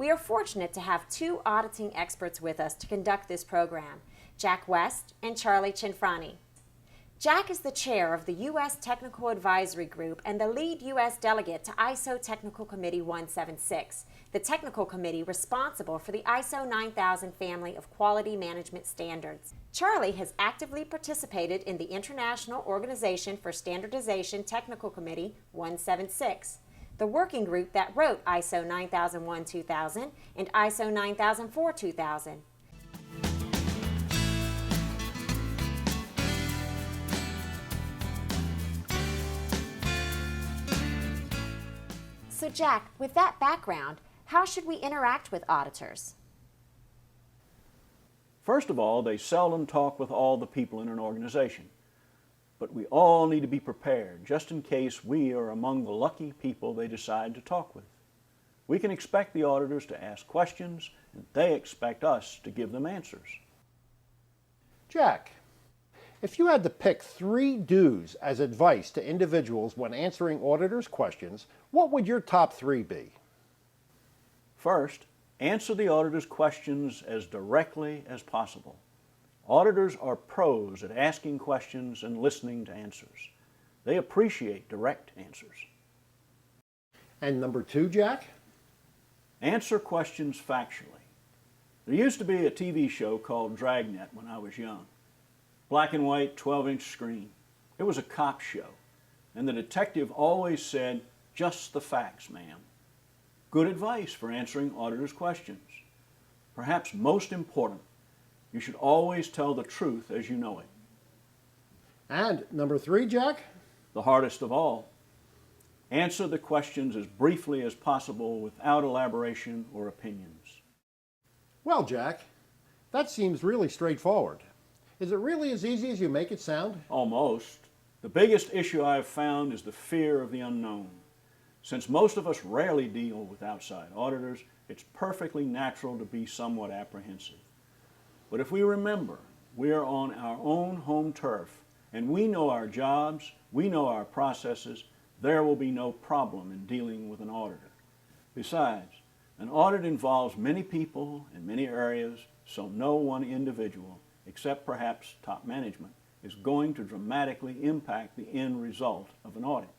We are fortunate to have two auditing experts with us to conduct this program, Jack West and Charlie Cinfrani. Jack is the chair of the U.S. Technical Advisory Group and the lead U.S. delegate to ISO Technical Committee 176, the technical committee responsible for the ISO 9000 family of quality management standards. Charlie has actively participated in the International Organization for Standardization Technical Committee 176, the working group that wrote ISO 9001-2000 and ISO 9004-2000. So Jack, with that background, how should we interact with auditors? First of all, they seldom talk with all the people in an organization. But we all need to be prepared, just in case we are among the lucky people they decide to talk with. We can expect the auditors to ask questions, and they expect us to give them answers. Jack, if you had to pick 3 do's as advice to individuals when answering auditors' questions, what would your top 3 be? First, answer the auditor's questions as directly as possible. Auditors are pros at asking questions and listening to answers. They appreciate direct answers. And number 2, Jack? Answer questions factually. There used to be a TV show called Dragnet when I was young. Black and white, 12-inch screen. It was a cop show, and the detective always said, "Just the facts, ma'am." Good advice for answering auditors' questions. Perhaps most important, you should always tell the truth as you know it. And number 3, Jack? The hardest of all. Answer the questions as briefly as possible without elaboration or opinions. Well, Jack, that seems really straightforward. Is it really as easy as you make it sound? Almost. The biggest issue I've found is the fear of the unknown. Since most of us rarely deal with outside auditors, it's perfectly natural to be somewhat apprehensive. But if we remember, we are on our own home turf, and we know our jobs, we know our processes, there will be no problem in dealing with an auditor. Besides, an audit involves many people in many areas, so no one individual, except perhaps top management, is going to dramatically impact the end result of an audit.